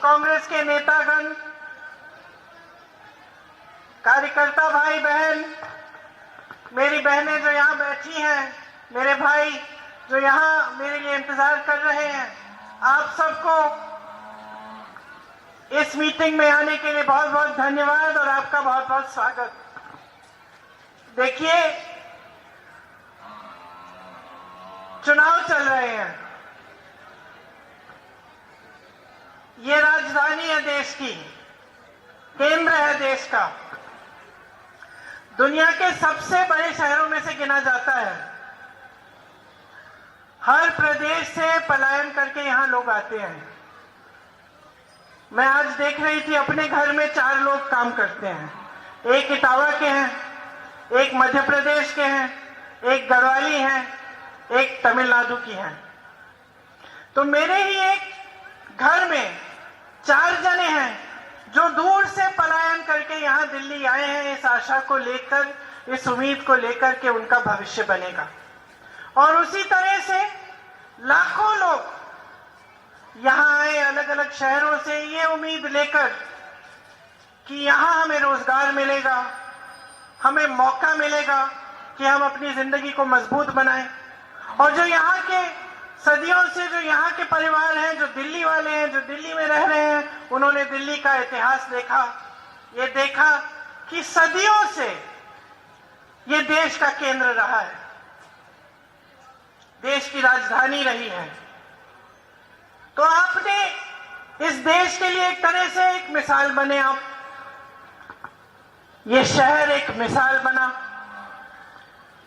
कांग्रेस के नेतागण, कार्यकर्ता भाई बहन, मेरी बहनें जो यहाँ बैठी हैं, मेरे भाई जो यहाँ मेरे लिए इंतजार कर रहे हैं, आप सबको इस मीटिंग में आने के लिए बहुत बहुत धन्यवाद और आपका बहुत बहुत स्वागत। देखिए, चुनाव चल रहे हैं, ये राजधानी है देश की, केंद्र है देश का, दुनिया के सबसे बड़े शहरों में से गिना जाता है। हर प्रदेश से पलायन करके यहां लोग आते हैं। मैं आज देख रही थी, अपने घर में 4 लोग काम करते हैं, एक इटावा के हैं, एक मध्य प्रदेश के हैं, एक गढ़वाली हैं, एक तमिलनाडु की हैं। तो मेरे ही एक घर में 4 जने हैं जो दूर से पलायन करके यहाँ दिल्ली आए हैं, इस आशा को लेकर, इस उम्मीद को लेकर के उनका भविष्य बनेगा। और उसी तरह से लाखों लोग यहाँ आए अलग अलग शहरों से, ये उम्मीद लेकर कि यहाँ हमें रोजगार मिलेगा, हमें मौका मिलेगा कि हम अपनी जिंदगी को मजबूत बनाएं। और जो यहाँ के सदियों से जो यहाँ के परिवार हैं, जो दिल्ली वाले हैं, जो दिल्ली में रह रहे हैं, उन्होंने दिल्ली का इतिहास देखा, ये देखा कि सदियों से ये देश का केंद्र रहा है, देश की राजधानी रही है। तो आपने इस देश के लिए एक तरह से एक मिसाल बने आप, ये शहर एक मिसाल बना।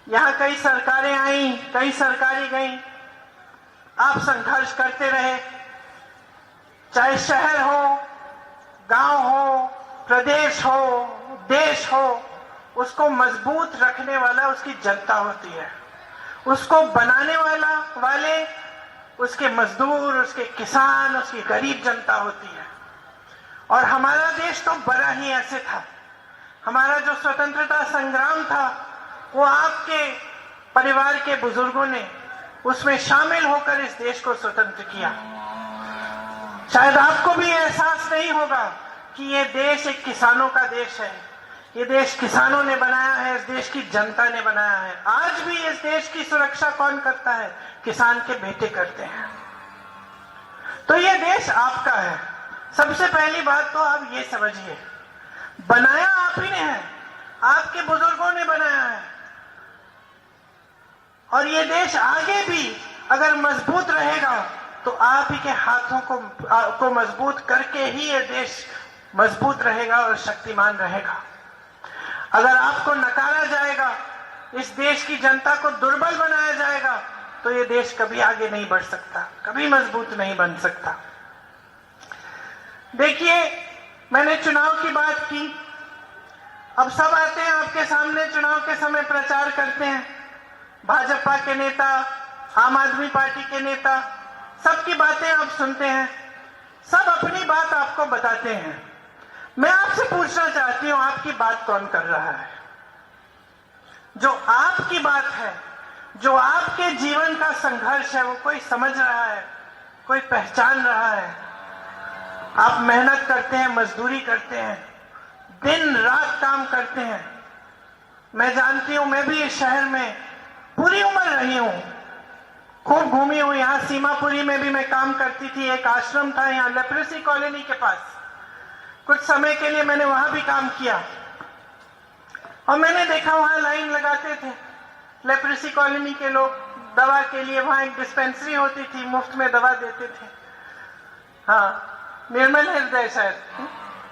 यहां कई सरकारें आई, कई सरकारें गई, आप संघर्ष करते रहे। चाहे शहर हो, गांव हो, प्रदेश हो, देश हो, उसको मजबूत रखने वाला उसकी जनता होती है, उसको बनाने वाले उसके मजदूर, उसके किसान, उसकी गरीब जनता होती है। और हमारा देश तो बड़ा ही ऐसे था। हमारा जो स्वतंत्रता संग्राम था, वो आपके परिवार के बुजुर्गों ने उसमें शामिल होकर इस देश को स्वतंत्र किया। शायद आपको भी एहसास नहीं होगा कि ये देश एक किसानों का देश है, ये देश किसानों ने बनाया है, इस देश की जनता ने बनाया है। आज भी इस देश की सुरक्षा कौन करता है? किसान के बेटे करते हैं। तो ये देश आपका है। सबसे पहली बात तो आप ये समझिए, बनाया आप ही ने है, आपके बुजुर्गों ने बनाया है। और ये देश आगे भी अगर मजबूत रहेगा तो आप ही के हाथों को मजबूत करके ही ये देश मजबूत रहेगा और शक्तिमान रहेगा। अगर आपको नकारा जाएगा, इस देश की जनता को दुर्बल बनाया जाएगा, तो ये देश कभी आगे नहीं बढ़ सकता, कभी मजबूत नहीं बन सकता। देखिए, मैंने चुनाव की बात की, अब सब आते हैं आपके सामने, चुनाव के समय प्रचार करते हैं। भाजपा के नेता, आम आदमी पार्टी के नेता, सबकी बातें आप सुनते हैं, सब अपनी बात आपको बताते हैं। मैं आपसे पूछना चाहती हूं, आपकी बात कौन कर रहा है? जो आपकी बात है, जो आपके जीवन का संघर्ष है, वो कोई समझ रहा है, कोई पहचान रहा है? आप मेहनत करते हैं, मजदूरी करते हैं, दिन रात काम करते हैं। मैं जानती हूं, मैं भी इस शहर में पूरी उम्र रही हूं, खूब घूमी हूं। यहाँ सीमापुरी में भी मैं काम करती थी, एक आश्रम था यहाँ लेप्रेसी कॉलोनी के पास, कुछ समय के लिए मैंने वहां भी काम किया। और मैंने देखा वहां लाइन लगाते थे लेप्रेसी कॉलोनी के लोग दवा के लिए। वहां एक डिस्पेंसरी होती थी, मुफ्त में दवा देते थे। हाँ, निर्मल हृदय शायद,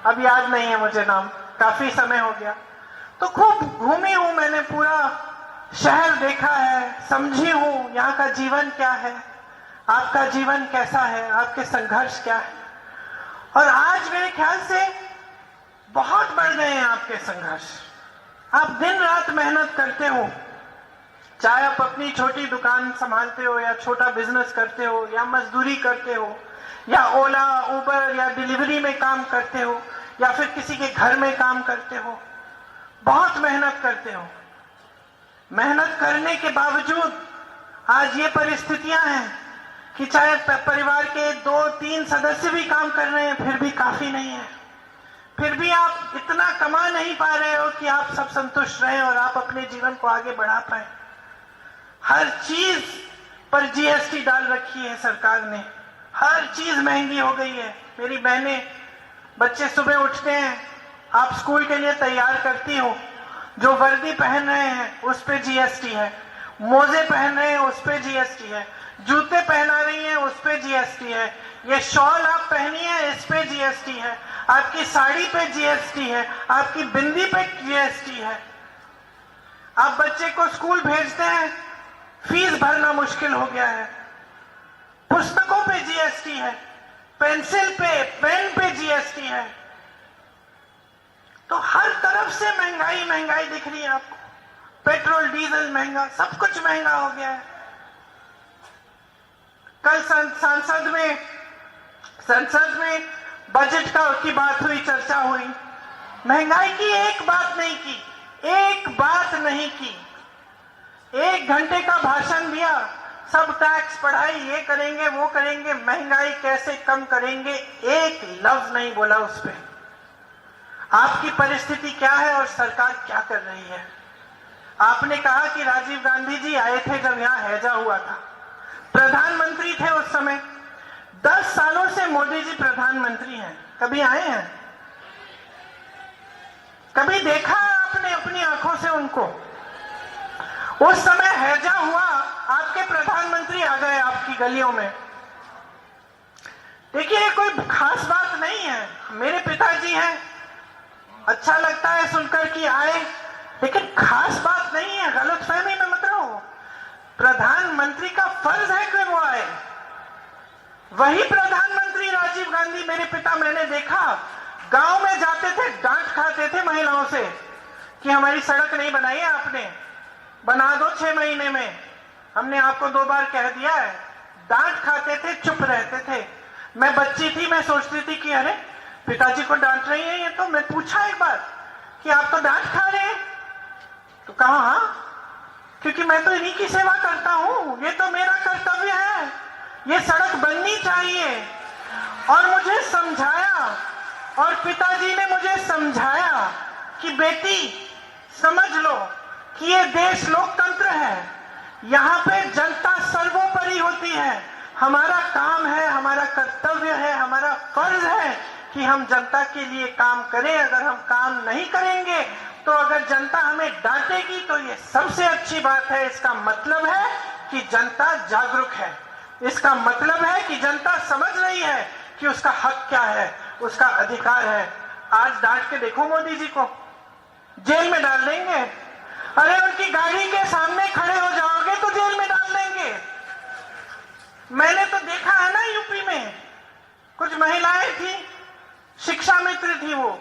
अब याद नहीं है मुझे नाम, काफी समय हो गया। तो खूब घूमी हूं मैंने, पूरा शहर देखा है, समझी हूं यहाँ का जीवन क्या है, आपका जीवन कैसा है, आपके संघर्ष क्या है। और आज मेरे ख्याल से बहुत बढ़ गए हैं आपके संघर्ष। आप दिन रात मेहनत करते हो, चाहे आप अपनी छोटी दुकान संभालते हो, या छोटा बिजनेस करते हो, या मजदूरी करते हो, या ओला, उबर या डिलीवरी में काम करते हो, या फिर किसी के घर में काम करते हो। बहुत मेहनत करते हो। मेहनत करने के बावजूद आज ये परिस्थितियां हैं कि चाहे परिवार के 2-3 सदस्य भी काम कर रहे हैं फिर भी काफी नहीं है, फिर भी आप इतना कमा नहीं पा रहे हो कि आप सब संतुष्ट रहे और आप अपने जीवन को आगे बढ़ा पाए। हर चीज पर जीएसटी डाल रखी है सरकार ने, हर चीज महंगी हो गई है। मेरी बहनें, बच्चे सुबह उठते हैं, आप स्कूल के लिए तैयार करती हो, जो वर्दी पहन रहे हैं उस पे जीएसटी है, मोजे पहन रहे हैं उस पे जीएसटी है, जूते पहना रही हैं उस पे जीएसटी है, ये शॉल आप पहनी है इस पे जीएसटी है, आपकी साड़ी पे जीएसटी है, आपकी बिंदी पे जीएसटी है। आप बच्चे को स्कूल भेजते हैं, फीस भरना मुश्किल हो गया है, पुस्तकों पे जीएसटी है, पेंसिल पे, पेन पे जीएसटी है। तो हर तरफ से महंगाई महंगाई दिख रही है आपको। पेट्रोल डीजल महंगा, सब कुछ महंगा हो गया है। कल संसद में बजट की बात हुई, चर्चा हुई, महंगाई की एक बात नहीं की, एक बात नहीं की। 1 घंटे का भाषण दिया, सब टैक्स बढ़ाई, ये करेंगे वो करेंगे, महंगाई कैसे कम करेंगे, एक लफ्ज नहीं बोला उस पे। आपकी परिस्थिति क्या है और सरकार क्या कर रही है। आपने कहा कि राजीव गांधी जी आए थे जब यहां हैजा हुआ था, प्रधानमंत्री थे उस समय। 10 सालों से मोदी जी प्रधानमंत्री हैं, कभी आए हैं? कभी देखा आपने अपनी आंखों से उनको? उस समय हैजा हुआ, आपके प्रधानमंत्री आ गए आपकी गलियों में। देखिए, ये कोई खास बात नहीं है। मेरे पिताजी हैं, अच्छा लगता है सुनकर कि आए, लेकिन खास बात नहीं है, गलतफहमी में मत रहो। प्रधानमंत्री का फर्ज है कि वो आए। वही प्रधानमंत्री राजीव गांधी, मेरे पिता, मैंने देखा गांव में जाते थे, डांट खाते थे महिलाओं से कि हमारी सड़क नहीं बनाई है आपने, बना दो 6 महीने में, हमने आपको 2 बार कह दिया है। डांट खाते थे, चुप रहते थे। मैं बच्ची थी, मैं सोचती थी कि अरे पिताजी को डांट रही है ये, तो मैं पूछा एक बार कि आप तो डांट खा रहे हैं, तो कहा हाँ, क्योंकि मैं तो इन्हीं की सेवा करता हूं, ये तो मेरा कर्तव्य है, ये सड़क बननी चाहिए। और मुझे समझाया, और पिताजी ने मुझे समझाया कि बेटी समझ लो कि ये देश लोकतंत्र है, यहाँ पे जनता सर्वोपरि होती है। हमारा काम है, हमारा कर्तव्य है, हमारा फर्ज है कि हम जनता के लिए काम करें। अगर हम काम नहीं करेंगे तो अगर जनता हमें डांटेगी तो ये सबसे अच्छी बात है। इसका मतलब है कि जनता जागरूक है, इसका मतलब है कि जनता समझ रही है कि उसका हक क्या है, उसका अधिकार है। आज डांट के देखो मोदी जी को, जेल में डाल देंगे। अरे उनकी गाड़ी के सामने खड़े हो जाओगे तो जेल में डाल देंगे। मैंने तो देखा है ना, यूपी में कुछ महिलाएं थी, शिक्षा मित्र थी, वो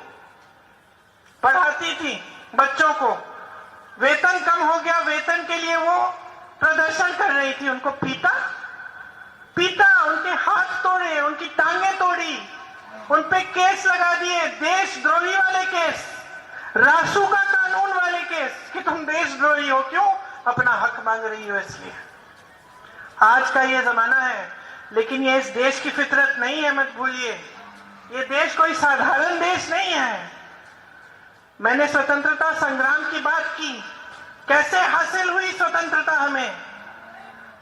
पढ़ाती थी बच्चों को, वेतन कम हो गया, वेतन के लिए वो प्रदर्शन कर रही थी, उनको पीटा, उनके हाथ तोड़े, उनकी टांगें तोड़ी, उन पे केस लगा दिए, देशद्रोही वाले केस, रासू का कानून वाले केस कि तुम देशद्रोही हो, क्यों? अपना हक मांग रही हो इसलिए। आज का ये जमाना है, लेकिन ये इस देश की फितरत नहीं है, मत भूलिए। ये देश कोई साधारण देश नहीं है। मैंने स्वतंत्रता संग्राम की बात की, कैसे हासिल हुई स्वतंत्रता हमें।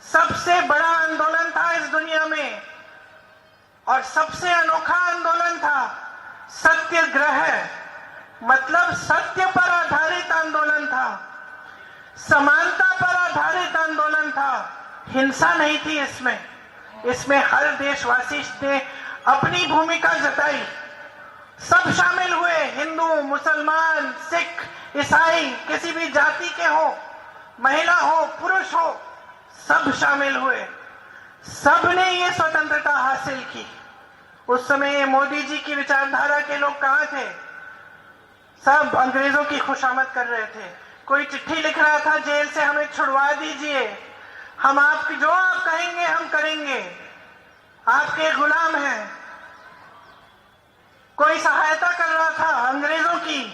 सबसे बड़ा आंदोलन था इस दुनिया में और सबसे अनोखा आंदोलन था सत्याग्रह, मतलब सत्य पर आधारित आंदोलन था, समानता पर आधारित आंदोलन था, हिंसा नहीं थी इसमें हर देशवासी ने अपनी भूमिका जताई, सब शामिल हुए, हिंदू, मुसलमान, सिख, ईसाई, किसी भी जाति के हो, महिला हो, पुरुष हो, सब शामिल हुए, सब ने ये स्वतंत्रता हासिल की। उस समय ये मोदी जी की विचारधारा के लोग कहां थे? सब अंग्रेजों की खुशामद कर रहे थे। कोई चिट्ठी लिख रहा था जेल से, हमें छुड़वा दीजिए, हम आपकी जो आप कहेंगे हम करेंगे, आपके गुलाम हैं। कोई सहायता कर रहा था अंग्रेजों की,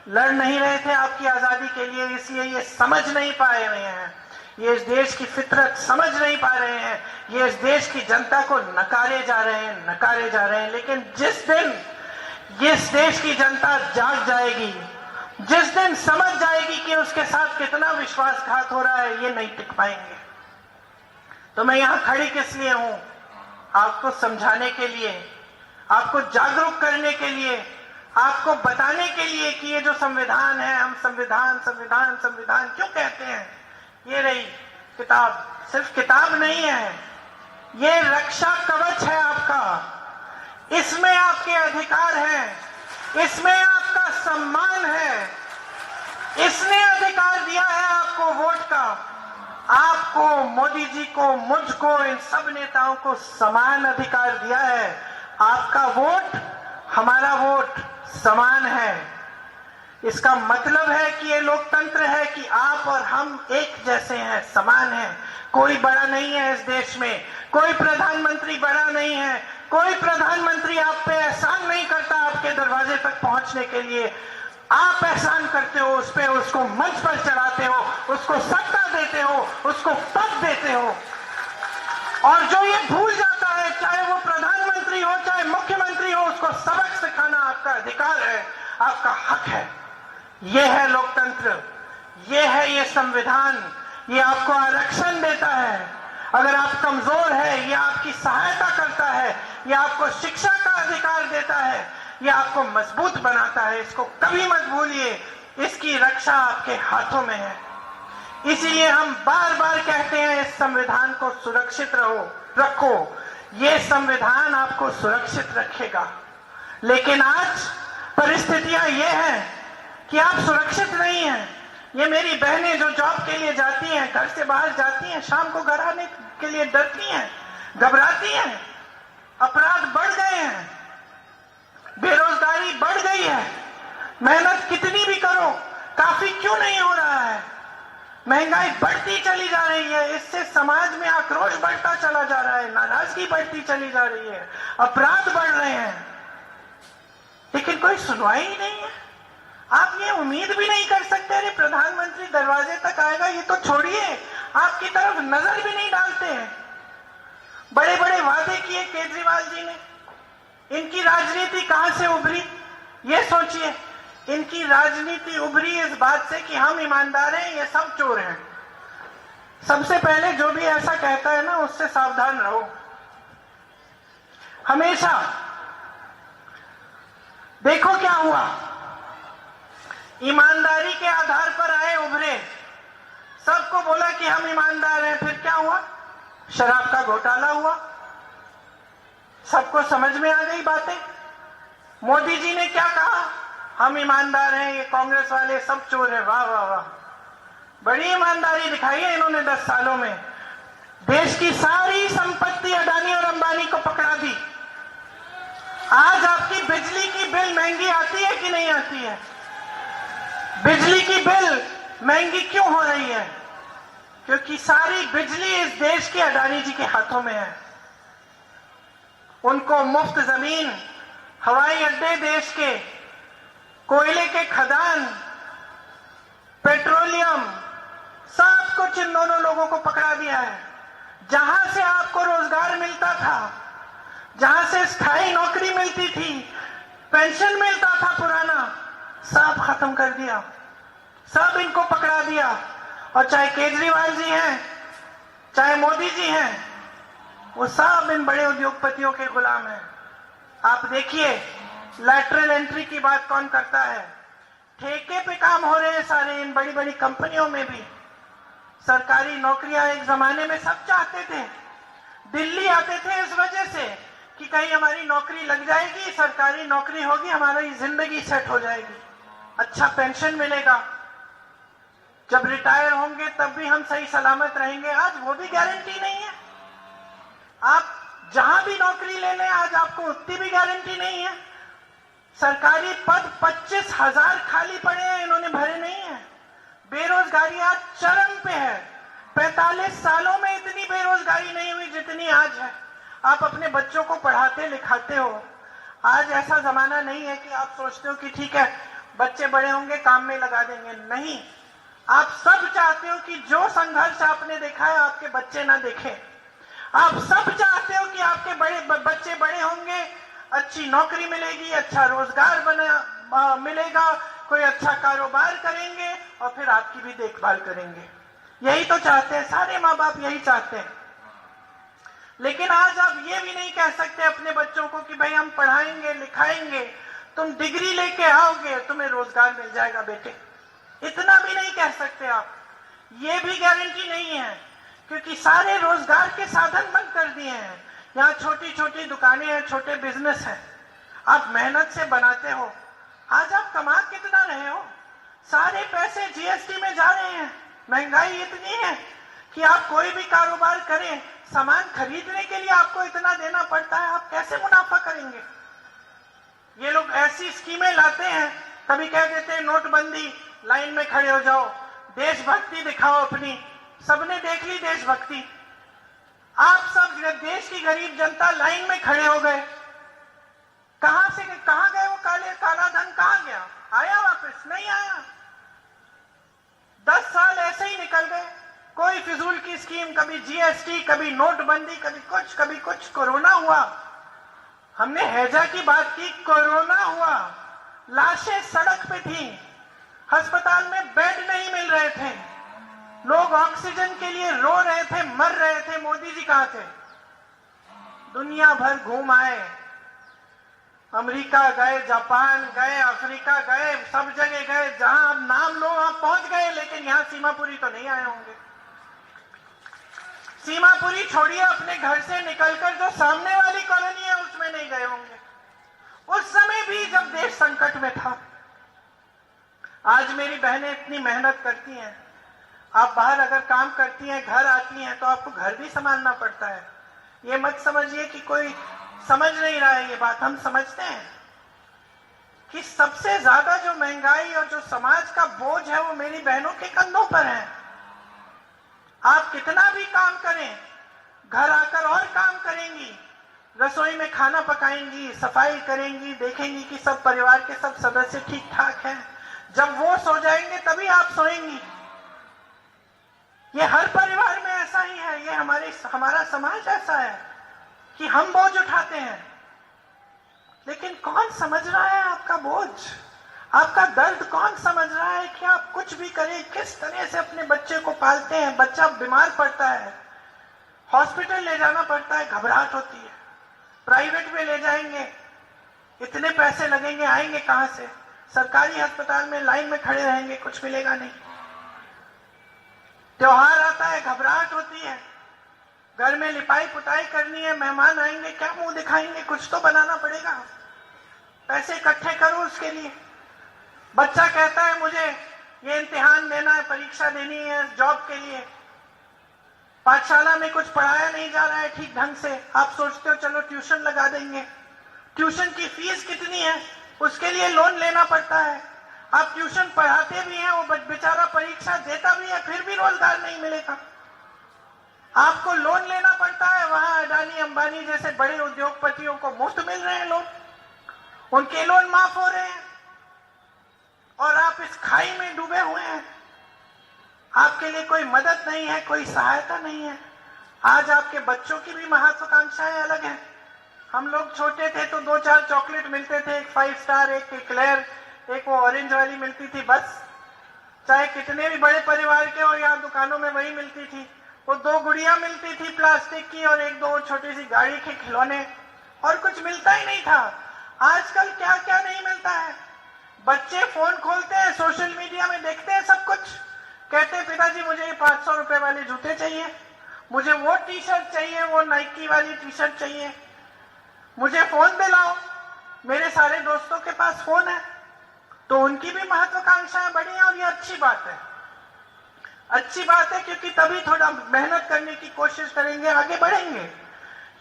लड़ नहीं रहे थे आपकी आजादी के लिए, इसलिए ये समझ नहीं पाए हुए हैं ये इस देश की फितरत समझ नहीं पा रहे हैं, ये इस देश की जनता को नकारे जा रहे हैं। लेकिन जिस दिन इस देश की जनता जाग जाएगी, जिस दिन समझ जाएगी कि उसके साथ कितना विश्वासघात हो रहा है, ये नहीं टिक पाएंगे। तो मैं यहां खड़ी किस लिए हूं? आपको समझाने के लिए, आपको जागरूक करने के लिए, आपको बताने के लिए कि ये जो संविधान है, हम संविधान संविधान संविधान क्यों कहते हैं। ये रही किताब, सिर्फ किताब नहीं है, ये रक्षा कवच है आपका। इसमें आपके अधिकार हैं, इसमें आपका सम्मान है। इसने अधिकार दिया है आपको वोट का। आपको, मोदी जी को, मुझको, इन सब नेताओं को समान अधिकार दिया है। आपका वोट, हमारा वोट समान है। इसका मतलब है कि ये लोकतंत्र है कि आप और हम एक जैसे हैं, समान हैं। कोई बड़ा नहीं है इस देश में, कोई प्रधानमंत्री बड़ा नहीं है, कोई प्रधानमंत्री आप पे एहसान नहीं करता आपके दरवाजे तक पहुंचने के लिए। आप एहसान करते हो उस पे, उसको मंच पर चढ़ाते हो, उसको सत्ता देते हो, उसको पद देते हो। और जो ये भूल जाता है, चाहे वो प्रधानमंत्री हो चाहे मुख्यमंत्री हो, उसको सबक सिखाना आपका अधिकार है, आपका हक है। ये है लोकतंत्र, ये है ये संविधान। ये आपको आरक्षण देता है। अगर आप कमजोर है, ये आपकी सहायता करता है, ये आपको शिक्षा का अधिकार देता है, ये आपको मजबूत बनाता है। इसको कभी मत भूलिए, इसकी रक्षा आपके हाथों में है। इसीलिए हम बार बार कहते हैं, इस संविधान को सुरक्षित रखो। ये संविधान आपको सुरक्षित रखेगा। लेकिन आज परिस्थितियां ये हैं कि आप सुरक्षित नहीं हैं। ये मेरी बहनें जो जॉब के लिए जाती हैं, घर से बाहर जाती हैं, शाम को घर आने के लिए डरती हैं, घबराती हैं। अपराध बढ़ गए हैं, बेरोजगारी बढ़ गई है। मेहनत कितनी भी करो, काफी क्यों नहीं हो रहा है। महंगाई बढ़ती चली जा रही है, इससे समाज में आक्रोश बढ़ता चला जा रहा है, नाराजगी बढ़ती चली जा रही है, अपराध बढ़ रहे हैं, लेकिन कोई सुनवाई ही नहीं है। आप ये उम्मीद भी नहीं कर सकते अरे प्रधानमंत्री दरवाजे तक आएगा, ये तो छोड़िए, आपकी तरफ नजर भी नहीं डालते हैं। बड़े बड़े वादे किए केजरीवाल जी ने, इनकी राजनीति कहां से उभरी ये सोचिए। इनकी राजनीति उभरी इस बात से कि हम ईमानदार हैं, ये सब चोर हैं। सबसे पहले जो भी ऐसा कहता है ना, उससे सावधान रहो। हमेशा देखो क्या हुआ, ईमानदारी के आधार पर आए, उभरे, सबको बोला कि हम ईमानदार हैं। फिर क्या हुआ, शराब का घोटाला हुआ, सबको समझ में आ गई बातें। मोदी जी ने क्या कहा, हम ईमानदार हैं, ये कांग्रेस वाले सब चोर हैं। वाह वाह वाह, बड़ी ईमानदारी दिखाई है इन्होंने 10 सालों में। देश की सारी संपत्ति अडानी और अंबानी को पकड़ा दी। आज आपकी बिजली की बिल महंगी आती है कि नहीं आती है? बिजली की बिल महंगी क्यों हो रही है? क्योंकि सारी बिजली इस देश के अडानी जी के हाथों में है। उनको मुफ्त जमीन, हवाई अड्डे, देश के कोयले के खदान, पेट्रोलियम, सब कुछ इन दोनों लोगों को पकड़ा दिया है। जहां से आपको रोजगार मिलता था, जहां से स्थायी नौकरी मिलती थी, पेंशन मिलता था पुराना, सब खत्म कर दिया, सब इनको पकड़ा दिया। और चाहे केजरीवाल जी हैं, चाहे मोदी जी हैं, वो सब इन बड़े उद्योगपतियों के गुलाम हैं। आप देखिए, लैटरल एंट्री की बात कौन करता है? ठेके पे काम हो रहे हैं सारे इन बड़ी बड़ी कंपनियों में भी। सरकारी नौकरियां एक जमाने में सब चाहते थे, दिल्ली आते थे इस वजह से कि कहीं हमारी नौकरी लग जाएगी, सरकारी नौकरी होगी, हमारी जिंदगी सेट हो जाएगी, अच्छा पेंशन मिलेगा, जब रिटायर होंगे तब भी हम सही सलामत रहेंगे। आज वो भी गारंटी नहीं है। आप जहां भी नौकरी ले लें, आज आपको उतनी भी गारंटी नहीं है। सरकारी पद 25,000 खाली पड़े हैं, इन्होंने भरे नहीं है। बेरोजगारी आज चरम पे है। 45 सालों में इतनी बेरोजगारी नहीं हुई जितनी आज है। आप अपने बच्चों को पढ़ाते लिखाते हो। आज ऐसा जमाना नहीं है कि आप सोचते हो कि ठीक है बच्चे बड़े होंगे काम में लगा देंगे। नहीं, आप सब चाहते हो कि जो संघर्ष आपने देखा है आपके बच्चे ना देखें। आप सब चाहते हो कि आपके बच्चे बड़े होंगे, अच्छी नौकरी मिलेगी, अच्छा रोजगार मिलेगा, कोई अच्छा कारोबार करेंगे और फिर आपकी भी देखभाल करेंगे। यही तो चाहते हैं, सारे माँ बाप यही चाहते हैं। लेकिन आज आप ये भी नहीं कह सकते अपने बच्चों को कि भाई हम पढ़ाएंगे लिखाएंगे, तुम डिग्री लेके आओगे, तुम्हें रोजगार मिल जाएगा बेटे। इतना भी नहीं कह सकते आप। ये भी गारंटी नहीं है, क्योंकि सारे रोजगार के साधन बंद कर दिए हैं। यहाँ छोटी छोटी दुकानें हैं, छोटे बिजनेस हैं, आप मेहनत से बनाते हो। आज आप कमा कितना रहे हो? सारे पैसे जीएसटी में जा रहे हैं। महंगाई इतनी है कि आप कोई भी कारोबार करें, सामान खरीदने के लिए आपको इतना देना पड़ता है, आप कैसे मुनाफा करेंगे? ये लोग ऐसी स्कीमें लाते हैं, कभी कह देते हैं नोटबंदी, लाइन में खड़े हो जाओ, देशभक्ति दिखाओ अपनी। सबने देख ली देशभक्ति। आप सब देश की गरीब जनता लाइन में खड़े हो गए। कहां गए वो काला धन? कहां गया? आया वापस? नहीं आया। 10 साल ऐसे ही निकल गए। कोई फिजूल की स्कीम, कभी जीएसटी, कभी नोटबंदी, कभी कुछ। कोरोना हुआ, हमने हैजा की बात की, कोरोना हुआ, लाशें सड़क पे थी, अस्पताल में बेड नहीं मिल रहे थे, लोग ऑक्सीजन के लिए रो रहे थे, मर रहे थे। मोदी जी कहां थे? दुनिया भर घूम आए, अमेरिका गए, जापान गए, अफ्रीका गए, सब जगह गए, जहां आप नाम लो वहां पहुंच गए। लेकिन यहां सीमापुरी तो नहीं आए होंगे। सीमापुरी छोड़िए, अपने घर से निकलकर जो सामने वाली कॉलोनी है उसमें नहीं गए होंगे, उस समय भी जब देश संकट में था। आज मेरी बहनें इतनी मेहनत करती हैं, आप बाहर अगर काम करती हैं, घर आती हैं, तो आपको घर भी संभालना पड़ता है। ये मत समझिए कि कोई समझ नहीं रहा है ये बात। हम समझते हैं कि सबसे ज्यादा जो महंगाई और जो समाज का बोझ है वो मेरी बहनों के कंधों पर है। आप कितना भी काम करें, घर आकर और काम करेंगी, रसोई में खाना पकाएंगी, सफाई करेंगी, देखेंगी कि सब परिवार के सब सदस्य ठीक ठाक हैं। जब वो सो जाएंगे तभी आप सोएंगी। ये हर परिवार में ऐसा ही है। ये हमारा समाज ऐसा है कि हम बोझ उठाते हैं, लेकिन कौन समझ रहा है आपका बोझ, आपका दर्द? कौन समझ रहा है कि आप कुछ भी करें, किस तरह से अपने बच्चे को पालते हैं? बच्चा बीमार पड़ता है, हॉस्पिटल ले जाना पड़ता है, घबराहट होती है। प्राइवेट में ले जाएंगे, इतने पैसे लगेंगे, आएंगे कहां से? सरकारी अस्पताल में लाइन में खड़े रहेंगे, कुछ मिलेगा नहीं। त्योहार आता है, घबराहट होती है, घर में लिपाई पुताई करनी है, मेहमान आएंगे, क्या मुंह दिखाएंगे? कुछ तो बनाना पड़ेगा, पैसे इकट्ठे करो उसके लिए। बच्चा कहता है मुझे ये इम्तिहान देना है, परीक्षा देनी है जॉब के लिए, पाठशाला में कुछ पढ़ाया नहीं जा रहा है ठीक ढंग से। आप सोचते हो चलो ट्यूशन लगा देंगे। ट्यूशन की फीस कितनी है, उसके लिए लोन लेना पड़ता है। आप ट्यूशन पढ़ाते भी हैं, वो बेचारा परीक्षा देता भी है, फिर भी रोजगार नहीं मिलेगा। आपको लोन लेना पड़ता है, वहां अडानी अंबानी जैसे बड़े उद्योगपतियों को मुफ्त मिल रहे हैं लोन, उनके लोन माफ हो रहे हैं, और आप इस खाई में डूबे हुए हैं। आपके लिए कोई मदद नहीं है, कोई सहायता नहीं है। आज आपके बच्चों की भी महत्वाकांक्षाएं अलग हैं। हम लोग छोटे थे तो 2-4 चॉकलेट मिलते थे, एक 5 स्टार, एक एक्लेयर, एक वो ऑरेंज वाली मिलती थी, बस। चाहे कितने भी बड़े परिवार के हो, यहाँ दुकानों में वही मिलती थी। वो 2 गुड़िया मिलती थी प्लास्टिक की, और 1-2 छोटी सी गाड़ी के खिलौने, और कुछ मिलता ही नहीं था। आजकल क्या क्या नहीं मिलता है। बच्चे फोन खोलते हैं, सोशल मीडिया में देखते हैं सब कुछ, कहते हैं पिताजी मुझे ये 500 रुपए वाले जूते चाहिए, मुझे वो टी शर्ट चाहिए, वो नाइकी वाली टी शर्ट चाहिए, मुझे फोन दिलाओ। मेरे सारे दोस्तों के पास फोन है, तो उनकी भी महत्वाकांक्षाएं बढ़ी हैं, और ये अच्छी बात है। अच्छी बात है, क्योंकि तभी थोड़ा मेहनत करने की कोशिश करेंगे, आगे बढ़ेंगे।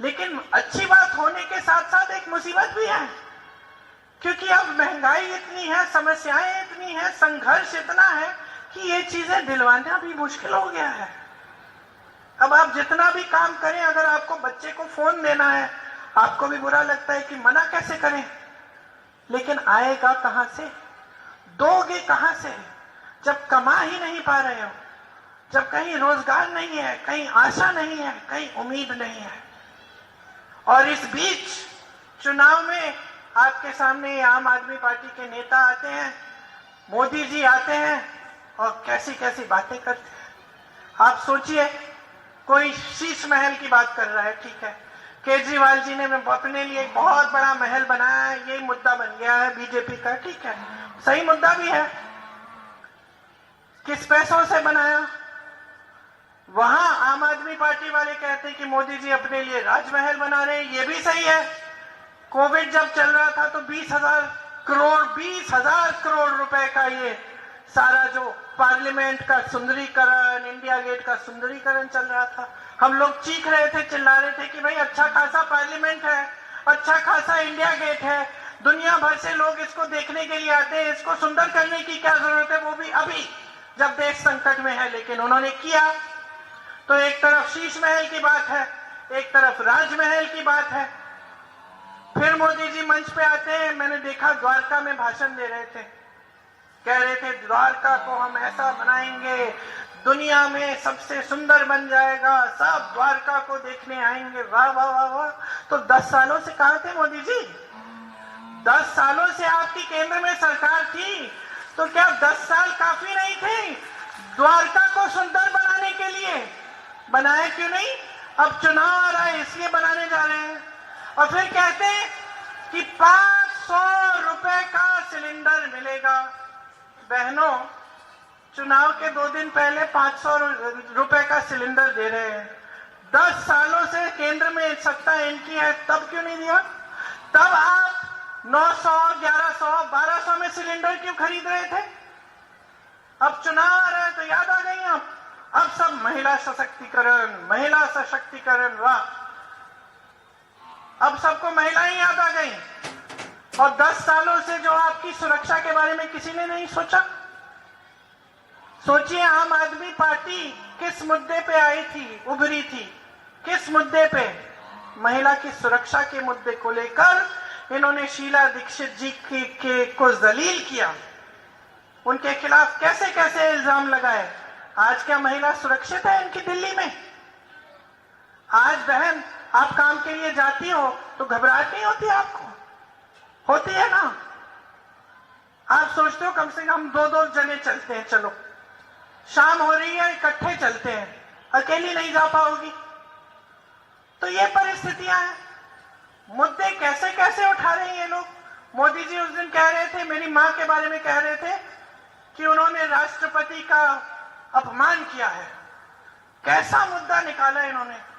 लेकिन अच्छी बात होने के साथ साथ एक मुसीबत भी है, क्योंकि अब महंगाई इतनी है, समस्याएं इतनी है, संघर्ष इतना है कि ये चीजें दिलवाना भी मुश्किल हो गया है। अब आप जितना भी काम करें, अगर आपको बच्चे को फोन देना है, आपको भी बुरा लगता है कि मना कैसे करें, लेकिन आएगा कहां से, दोगे कहां से? जब कमा ही नहीं पा रहे हो, जब कहीं रोजगार नहीं है, कहीं आशा नहीं है, कहीं उम्मीद नहीं है, और इस बीच चुनाव में आपके सामने आम आदमी पार्टी के नेता आते हैं, मोदी जी आते हैं और कैसी कैसी बातें करते हैं। आप सोचिए, कोई शीश महल की बात कर रहा है, ठीक है, केजरीवाल जी ने अपने लिए एक बहुत बड़ा महल बनाया है, यही मुद्दा बन गया है बीजेपी का, ठीक है, सही मुद्दा भी है। किस पैसों से बनाया? वहां आम आदमी पार्टी वाले कहते हैं कि मोदी जी अपने लिए राजमहल बना रहे हैं, ये भी सही है। कोविड जब चल रहा था तो 20,000 करोड़ रुपए का ये सारा जो पार्लियामेंट का सुंदरीकरण, इंडिया गेट का सुंदरीकरण चल रहा था, हम लोग चीख रहे थे, चिल्ला रहे थे कि भाई अच्छा खासा पार्लियामेंट है, अच्छा खासा इंडिया गेट है, दुनिया भर से लोग इसको देखने के लिए आते हैं, इसको सुंदर करने की क्या जरूरत है, वो भी अभी जब देश संकट में है। लेकिन उन्होंने किया। तो एक तरफ शीश महल की बात है, एक तरफ राजमहल की बात है। फिर मोदी जी मंच पे आते हैं, मैंने देखा द्वारका में भाषण दे रहे थे, कह रहे थे द्वारका को हम ऐसा बनाएंगे, दुनिया में सबसे सुंदर बन जाएगा, सब द्वारका को देखने आएंगे। वाह वाह वाह वाह। तो 10 सालों से कहां थे मोदी जी? 10 सालों से आपकी केंद्र में सरकार थी, तो क्या 10 साल काफी नहीं थे द्वारका को सुंदर बनाने के लिए? बनाया क्यों नहीं? अब चुनाव आ रहा है इसलिए बनाने जा रहे हैं। और फिर कहते हैं कि 500 रुपए का सिलेंडर मिलेगा। बहनों, चुनाव के 2 दिन पहले 500 रुपए का सिलेंडर दे रहे हैं। 10 सालों से केंद्र में सत्ता इनकी है, तब क्यों नहीं दिया? तब आप 900, 1100, 1200 में सिलेंडर क्यों खरीद रहे थे? अब चुनाव आ रहा है तो याद आ गई आप। अब सब महिला सशक्तिकरण, महिला सशक्तिकरण, वाह, अब सबको महिलाएं याद आ गई। और 10 सालों से जो आपकी सुरक्षा के बारे में किसी ने नहीं सोचा। सोचिए, आम आदमी पार्टी किस मुद्दे पे आई थी, उभरी थी, किस मुद्दे पे? महिला की सुरक्षा के मुद्दे को लेकर इन्होंने शीला दीक्षित जी को जलील किया, उनके खिलाफ कैसे कैसे इल्जाम लगाए। आज क्या महिला सुरक्षित है इनकी दिल्ली में? आज बहन, आप काम के लिए जाती हो तो घबराहट नहीं होती आपको? होती है ना? आप सोचते हो कम से कम 2-2 जने चलते हैं, चलो शाम हो रही है इकट्ठे चलते हैं, अकेली नहीं जा पाओगी। तो ये परिस्थितियां हैं। मुद्दे कैसे कैसे उठा रहे हैं ये लोग। मोदी जी उस दिन कह रहे थे, मेरी मां के बारे में कह रहे थे कि उन्होंने राष्ट्रपति का अपमान किया है। कैसा मुद्दा निकाला इन्होंने।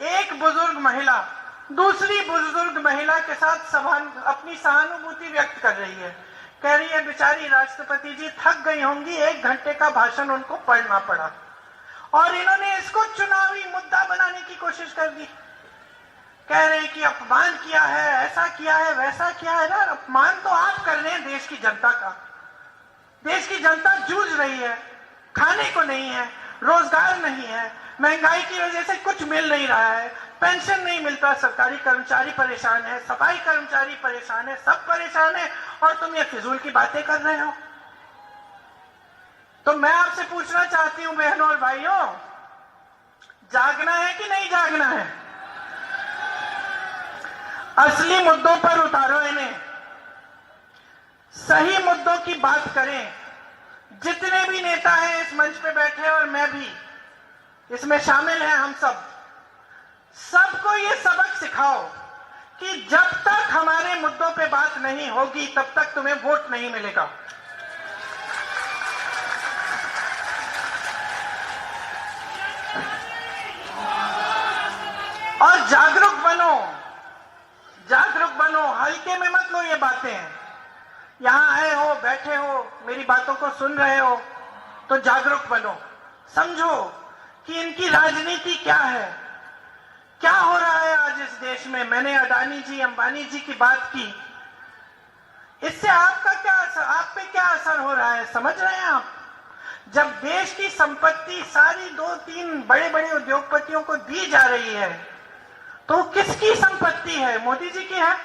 एक बुजुर्ग महिला दूसरी बुजुर्ग महिला के साथ अपनी सहानुभूति व्यक्त कर रही है, कह रही है बेचारी राष्ट्रपति जी थक गई होंगी, 1 घंटे का भाषण उनको पढ़ना पड़ा। और इन्होंने इसको चुनावी मुद्दा बनाने की कोशिश कर दी। कह रहे हैं कि अपमान किया है, ऐसा किया है, वैसा किया है। यार, अपमान तो आप कर रहे हैं देश की जनता का। देश की जनता जूझ रही है, खाने को नहीं है, रोजगार नहीं है, महंगाई की वजह से कुछ मिल नहीं रहा है, पेंशन नहीं मिलता, सरकारी कर्मचारी परेशान है, सफाई कर्मचारी परेशान है, सब परेशान है, और तुम ये फिजूल की बातें कर रहे हो। तो मैं आपसे पूछना चाहती हूं बहनों और भाइयों, जागना है कि नहीं जागना है? असली मुद्दों पर उतारो इन्हें, सही मुद्दों की बात करें। जितने भी नेता हैं इस मंच पे बैठे, और मैं भी इसमें शामिल हैं, हम सबको ये सबक सिखाओ कि जब तक हमारे मुद्दों पे बात नहीं होगी तब तक तुम्हें वोट नहीं मिलेगा। और जागरूक बनो, जागरूक बनो, हल्के में मत लो ये बातें। यहां आए हो, बैठे हो, मेरी बातों को सुन रहे हो, तो जागरूक बनो, समझो कि इनकी राजनीति क्या है, क्या हो रहा है आज इस देश में। मैंने अडानी जी, अंबानी जी की बात की, इससे आपका क्या असर, आप पे क्या असर हो रहा है, समझ रहे हैं आप? जब देश की संपत्ति सारी 2-3 बड़े बड़े उद्योगपतियों को दी जा रही है, तो किसकी संपत्ति है? मोदी जी की है?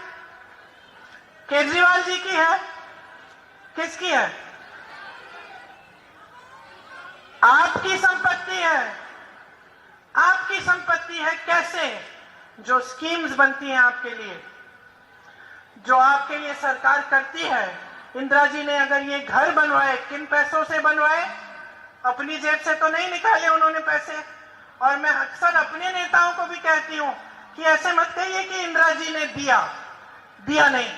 केजरीवाल जी की है? किसकी है? आपकी संपत्ति है, आपकी संपत्ति है। कैसे? जो स्कीम्स बनती हैं आपके लिए, जो आपके लिए सरकार करती है। इंदिरा जी ने अगर ये घर बनवाए, किन पैसों से बनवाए? अपनी जेब से तो नहीं निकाले उन्होंने पैसे। और मैं अक्सर अपने नेताओं को भी कहती हूं कि ऐसे मत कहिए कि इंदिरा जी ने दिया नहीं,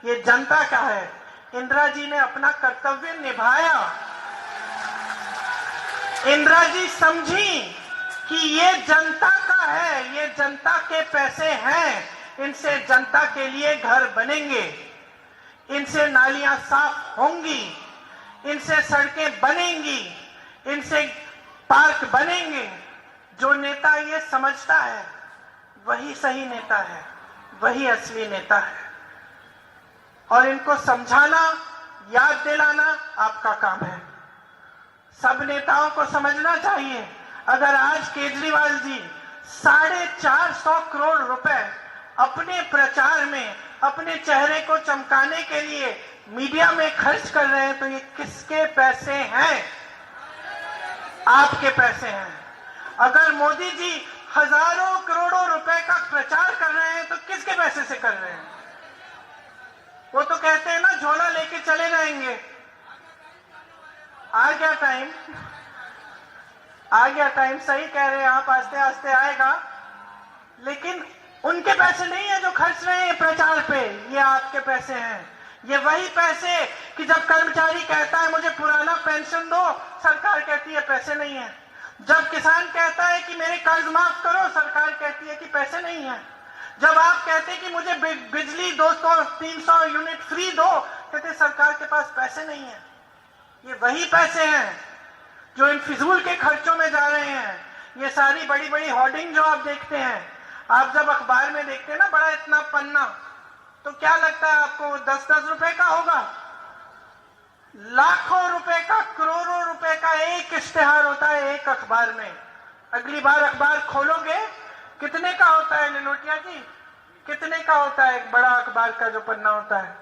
ये जनता का है। इंदिरा जी ने अपना कर्तव्य निभाया। इंदिरा जी समझी कि ये जनता का है, ये जनता के पैसे हैं, इनसे जनता के लिए घर बनेंगे, इनसे नालियां साफ होंगी, इनसे सड़कें बनेंगी, इनसे पार्क बनेंगे। जो नेता ये समझता है वही सही नेता है, वही असली नेता है। और इनको समझाना, याद दिलाना आपका काम है। सब नेताओं को समझना चाहिए, अगर आज केजरीवाल जी 450 करोड़ रुपए अपने प्रचार में, अपने चेहरे को चमकाने के लिए मीडिया में खर्च कर रहे हैं, तो ये किसके पैसे हैं? आपके पैसे हैं। अगर मोदी जी हजारों करोड़ों रुपए का प्रचार कर रहे हैं, तो किसके पैसे से कर रहे हैं? वो तो कहते हैं ना, झोला लेके चले जाएंगे। आ गया टाइम, सही कह रहे हैं आप, आस्ते आस्ते आएगा। लेकिन उनके पैसे नहीं है जो खर्च रहे हैं प्रचार पे, ये आपके पैसे हैं। ये वही पैसे कि जब कर्मचारी कहता है मुझे पुराना पेंशन दो, सरकार कहती है पैसे नहीं है। जब किसान कहता है कि मेरे कर्ज माफ करो, सरकार कहती है कि पैसे नहीं है। जब आप कहते हैं कि मुझे बिजली 200-300 यूनिट फ्री दो, कहते सरकार के पास पैसे नहीं है। ये वही पैसे हैं जो इन फिजूल के खर्चों में जा रहे हैं। ये सारी बड़ी बड़ी होर्डिंग जो आप देखते हैं, आप जब अखबार में देखते हैं ना बड़ा इतना पन्ना, तो क्या लगता है आपको 10-10 रुपए का होगा? लाखों रुपए का, करोड़ों रुपए का एक इश्तेहार होता है एक अखबार में। अगली बार अखबार खोलोगे, कितने का होता है निलोटिया जी? कितने का होता है एक बड़ा अखबार का जो पन्ना होता है?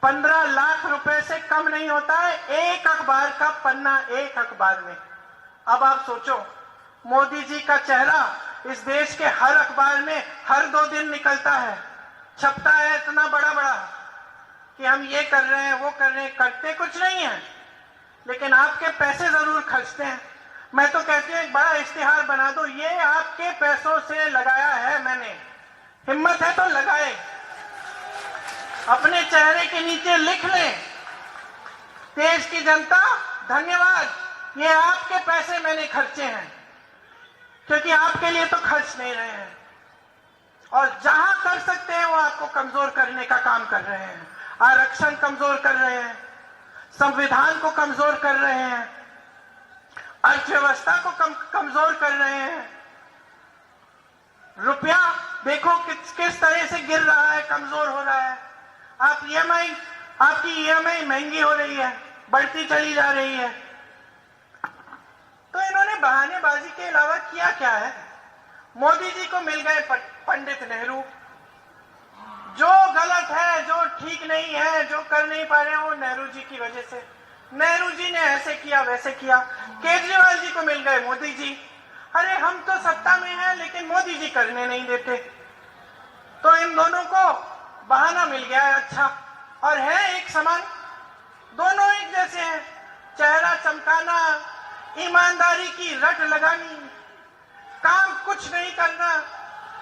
15 लाख रुपए से कम नहीं होता है एक अखबार का पन्ना, एक अखबार में। अब आप सोचो, मोदी जी का चेहरा इस देश के हर अखबार में हर 2 दिन निकलता है, छपता है इतना बड़ा बड़ा कि हम ये कर रहे हैं, वो कर रहे हैं, करते कुछ नहीं है, लेकिन आपके पैसे जरूर खर्चते हैं। मैं तो कहती हूँ एक बड़ा इश्तिहार बना दो, ये आपके पैसों से लगाया है मैंने, हिम्मत है तो लगाए, अपने चेहरे के नीचे लिख लें, देश की जनता धन्यवाद, ये आपके पैसे मैंने खर्चे हैं। क्योंकि आपके लिए तो खर्च नहीं रहे हैं, और जहां कर सकते हैं वो आपको कमजोर करने का काम कर रहे हैं। आरक्षण कमजोर कर रहे हैं, संविधान को कमजोर कर रहे हैं, अर्थव्यवस्था को कमजोर कर रहे हैं। रुपया देखो किस तरह से गिर रहा है, कमजोर हो रहा है। आपकी ईएमआई महंगी हो रही है, बढ़ती चली जा रही है। तो इन्होंने बहानेबाजी के अलावा किया क्या है? मोदी जी को मिल गए पंडित नेहरू। जो गलत है, जो ठीक नहीं है, जो कर नहीं पा रहे हैं, वो नेहरू जी की वजह से। नेहरू जी ने ऐसे किया, वैसे किया। केजरीवाल जी को मिल गए मोदी जी। अरे हम तो सत्ता में हैं, लेकिन मोदी जी करने नहीं देते। तो इन दोनों को बहाना मिल गया है अच्छा, और है एक समान, दोनों एक जैसे हैं। चेहरा चमकाना, ईमानदारी की रट लगानी, काम कुछ नहीं करना,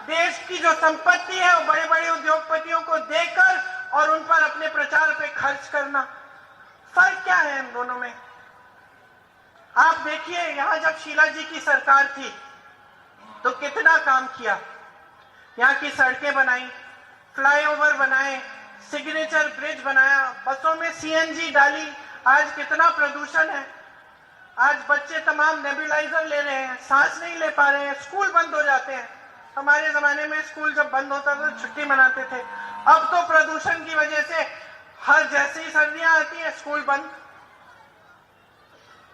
देश की जो संपत्ति है वो बड़े बड़े उद्योगपतियों को देकर और उन पर अपने प्रचार पे खर्च करना। फर्क क्या है इन दोनों में? आप देखिए, यहां जब शीला जी की सरकार थी तो कितना काम किया, यहाँ की सड़कें बनाई, फ्लाईओवर बनाए, सिग्नेचर ब्रिज बनाया, बसों में सीएनजी डाली। आज कितना प्रदूषण है, आज बच्चे तमाम नेबुलाइजर ले रहे हैं, सांस नहीं ले पा रहे हैं, स्कूल बंद हो जाते हैं। हमारे जमाने में स्कूल जब बंद होता था तो छुट्टी मनाते थे। अब तो प्रदूषण की वजह से हर जैसे ही सर्दियां आती है स्कूल बंद।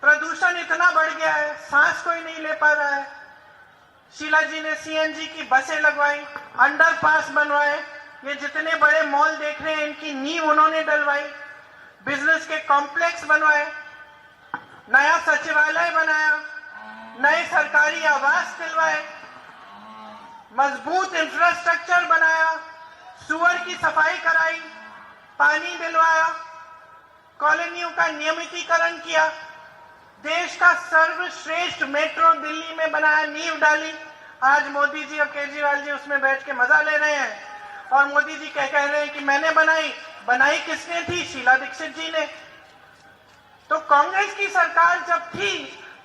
प्रदूषण इतना बढ़ गया है, सांस कोई नहीं ले पा रहा है। शीला जी ने सीएनजी की बसें लगवाई, अंडरपास बनवाए, ये जितने बड़े मॉल देख रहे हैं इनकी नींव उन्होंने डलवाई, बिजनेस के कॉम्प्लेक्स बनवाए। नया सचिवालय बनाया, नए सरकारी आवास दिलवाए, मजबूत इंफ्रास्ट्रक्चर बनाया, सुअर की सफाई कराई, पानी दिलवाया, कॉलोनियों का नियमितीकरण किया, देश का सर्वश्रेष्ठ मेट्रो दिल्ली में बनाया, नींव डाली। आज मोदी जी और केजरीवाल जी उसमें बैठ के मजा ले रहे हैं और मोदी जी कह रहे हैं कि मैंने बनाई किसने थी? शीला दीक्षित जी ने। तो कांग्रेस की सरकार जब थी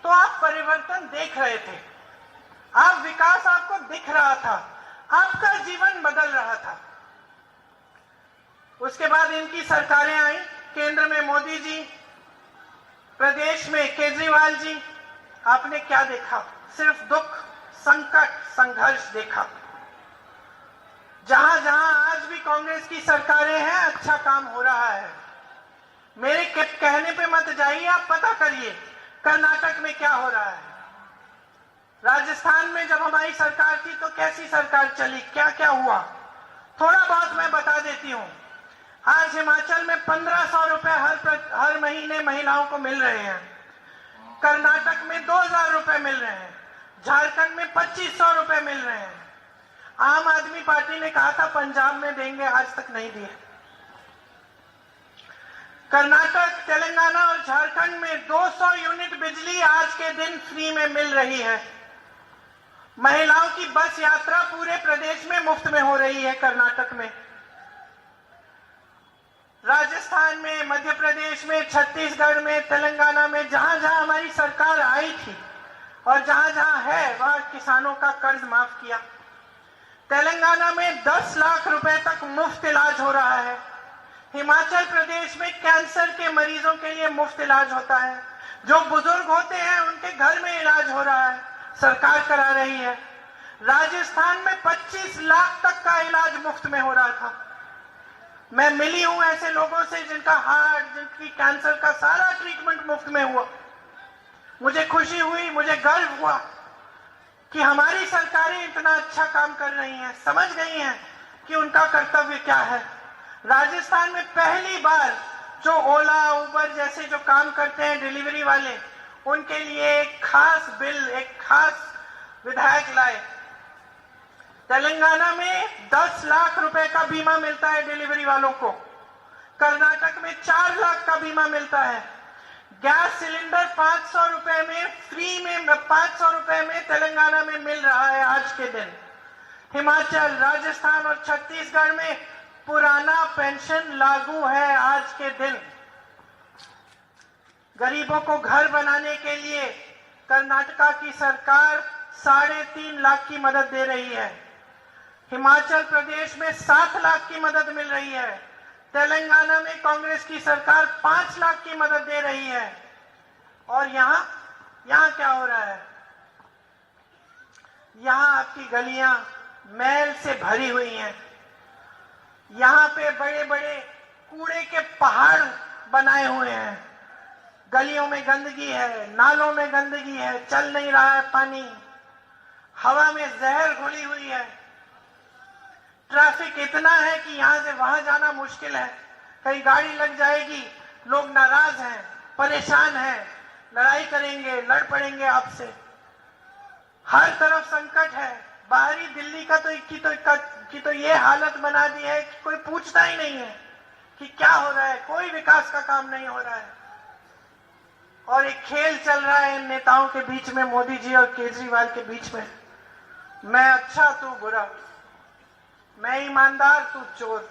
तो आप परिवर्तन देख रहे थे, आप विकास आपको दिख रहा था, आपका जीवन बदल रहा था। उसके बाद इनकी सरकारें आई, केंद्र में मोदी जी, प्रदेश में केजरीवाल जी। आपने क्या देखा? सिर्फ दुख, संकट, संघर्ष देखा। जहां जहां आज भी कांग्रेस की सरकारें हैं, अच्छा काम हो रहा है। मेरे कहने पे मत जाइए, आप पता करिए कर्नाटक में क्या हो रहा है। राजस्थान में जब हमारी सरकार थी तो कैसी सरकार चली, क्या क्या हुआ, थोड़ा बहुत मैं बता देती हूं। आज हिमाचल में 1500 रुपए हर महीने महिलाओं को मिल रहे हैं, कर्नाटक में 2000 रुपए मिल रहे हैं, झारखंड में 2500 रुपए मिल रहे हैं। आम आदमी पार्टी ने कहा था पंजाब में देंगे, आज तक नहीं दिए। कर्नाटक, तेलंगाना और झारखंड में 200 यूनिट बिजली आज के दिन फ्री में मिल रही है। महिलाओं की बस यात्रा पूरे प्रदेश में मुफ्त में हो रही है। कर्नाटक में, राजस्थान में, मध्य प्रदेश में, छत्तीसगढ़ में, तेलंगाना में, जहां जहां हमारी सरकार आई थी और जहां जहां है वहां किसानों का कर्ज माफ किया। तेलंगाना में 10 लाख रुपए तक मुफ्त इलाज हो रहा है। हिमाचल प्रदेश में कैंसर के मरीजों के लिए मुफ्त इलाज होता है। जो बुजुर्ग होते हैं उनके घर में इलाज हो रहा है, सरकार करा रही है। राजस्थान में 25 लाख तक का इलाज मुफ्त में हो रहा था। मैं मिली हूं ऐसे लोगों से जिनका हार्ट, जिनकी कैंसर का सारा ट्रीटमेंट मुफ्त में हुआ। मुझे खुशी हुई, मुझे गर्व हुआ कि हमारी सरकारें इतना अच्छा काम कर रही हैं, समझ गई हैं कि उनका कर्तव्य क्या है। राजस्थान में पहली बार जो ओला, उबर जैसे जो काम करते हैं डिलीवरी वाले, उनके लिए एक खास बिल, एक खास विधायक लाए। तेलंगाना में 10 लाख रुपए का बीमा मिलता है डिलीवरी वालों को। कर्नाटक में 4 लाख का बीमा मिलता है। गैस सिलेंडर 500 रुपए में फ्री में, 500 रुपए में तेलंगाना में मिल रहा है आज के दिन। हिमाचल, राजस्थान और छत्तीसगढ़ में पुराना पेंशन लागू है आज के दिन। गरीबों को घर बनाने के लिए कर्नाटका की सरकार 3.5 लाख की मदद दे रही है। हिमाचल प्रदेश में 7 लाख की मदद मिल रही है। तेलंगाना में कांग्रेस की सरकार 5 लाख की मदद दे रही है। और यहां क्या हो रहा है? यहां आपकी गलियां मैल से भरी हुई हैं। यहां पे बड़े बड़े कूड़े के पहाड़ बनाए हुए हैं। गलियों में गंदगी है, नालों में गंदगी है, चल नहीं रहा है पानी, हवा में जहर घुली हुई है। ट्रैफिक इतना है कि यहां से वहां जाना मुश्किल है, कहीं गाड़ी लग जाएगी। लोग नाराज हैं, परेशान हैं, लड़ाई करेंगे, लड़ पड़ेंगे आपसे। हर तरफ संकट है। बाहरी दिल्ली की तो ये हालत बना दी है कि कोई पूछता ही नहीं है कि क्या हो रहा है, कोई विकास का काम नहीं हो रहा है। और एक खेल चल रहा है इन नेताओं के बीच में, मोदी जी और केजरीवाल के बीच में। मैं अच्छा, तू बुरा, मैं ईमानदार, तू चोर।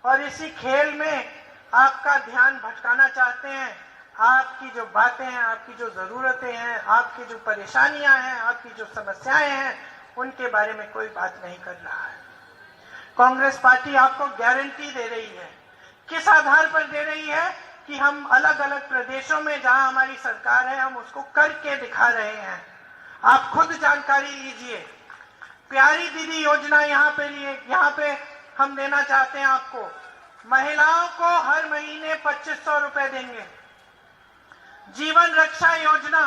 और इसी खेल में आपका ध्यान भटकाना चाहते हैं। आपकी जो बातें हैं, आपकी जो जरूरतें हैं, आपकी जो परेशानियां हैं, आपकी जो समस्याएं हैं, उनके बारे में कोई बात नहीं कर रहा है। कांग्रेस पार्टी आपको गारंटी दे रही है। किस आधार पर दे रही है? कि हम अलग अलग प्रदेशों में जहां हमारी सरकार है, हम उसको करके दिखा रहे हैं। आप खुद जानकारी लीजिए। प्यारी दीदी योजना यहाँ पे हम देना चाहते हैं आपको। महिलाओं को हर महीने 2500 रुपए देंगे। जीवन रक्षा योजना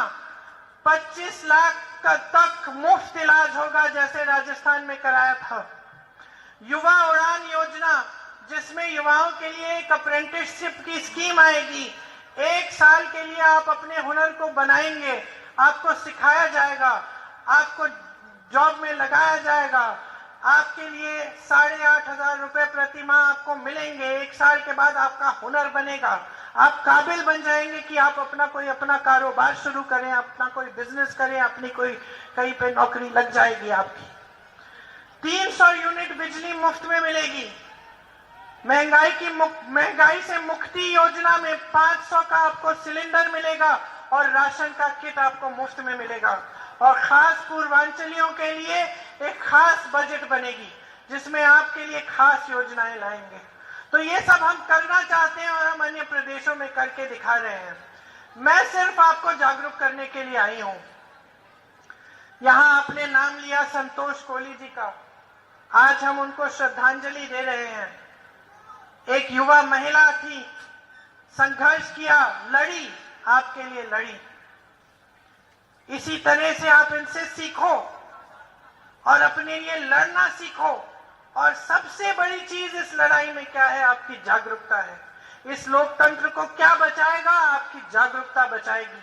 25 लाख तक मुफ्त इलाज होगा, जैसे राजस्थान में कराया था। युवा उड़ान योजना, जिसमें युवाओं के लिए एक अप्रेंटिसशिप की स्कीम आएगी, 1 साल के लिए आप अपने हुनर को बनाएंगे, आपको सिखाया जाएगा, आपको जॉब में लगाया जाएगा, आपके लिए 8,500 रुपए प्रति माह आपको मिलेंगे। 1 साल के बाद आपका हुनर बनेगा, आप काबिल बन जाएंगे कि आप अपना कारोबार शुरू करें, अपना कोई बिजनेस करें, अपनी कोई कहीं पे नौकरी लग जाएगी आपकी। 300 यूनिट बिजली मुफ्त में मिलेगी। महंगाई से मुक्ति योजना में 500 का आपको सिलेंडर मिलेगा और राशन का किट आपको मुफ्त में मिलेगा। और खास पूर्वांचलियों के लिए एक खास बजट बनेगी जिसमें आपके लिए खास योजनाएं लाएंगे। तो ये सब हम करना चाहते हैं और हम अन्य प्रदेशों में करके दिखा रहे हैं। मैं सिर्फ आपको जागरूक करने के लिए आई हूं। यहां आपने नाम लिया संतोष कोहली जी का, आज हम उनको श्रद्धांजलि दे रहे हैं। एक युवा महिला थी, संघर्ष किया, लड़ी, आपके लिए लड़ी। इसी तरह से आप इनसे सीखो और अपने लिए लड़ना सीखो। और सबसे बड़ी चीज इस लड़ाई में क्या है? आपकी जागरूकता है। इस लोकतंत्र को क्या बचाएगा? आपकी जागरूकता बचाएगी।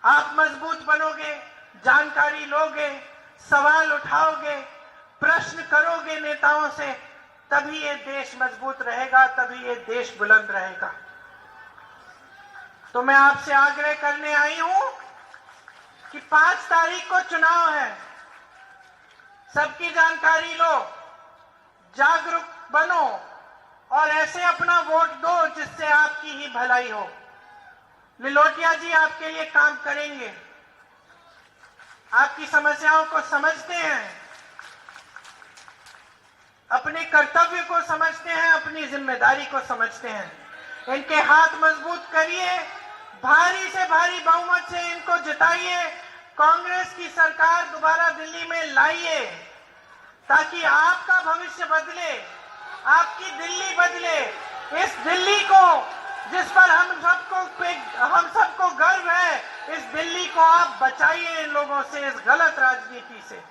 आप मजबूत बनोगे, जानकारी लोगे, सवाल उठाओगे, प्रश्न करोगे नेताओं से, तभी ये देश मजबूत रहेगा, तभी ये देश बुलंद रहेगा। तो मैं आपसे आग्रह करने आई हूं कि 5 तारीख को चुनाव है, सबकी जानकारी लो, जागरूक बनो और ऐसे अपना वोट दो जिससे आपकी ही भलाई हो। लिलोटिया जी आपके लिए काम करेंगे, आपकी समस्याओं को समझते हैं, अपने कर्तव्य को समझते हैं, अपनी जिम्मेदारी को समझते हैं। इनके हाथ मजबूत करिए, भारी से भारी बहुमत से इनको जिताइए, कांग्रेस की सरकार दोबारा दिल्ली में लाइए ताकि आपका भविष्य बदले, आपकी दिल्ली बदले। इस दिल्ली को जिस पर हम सबको गर्व है, इस दिल्ली को आप बचाइए इन लोगों से, इस गलत राजनीति से।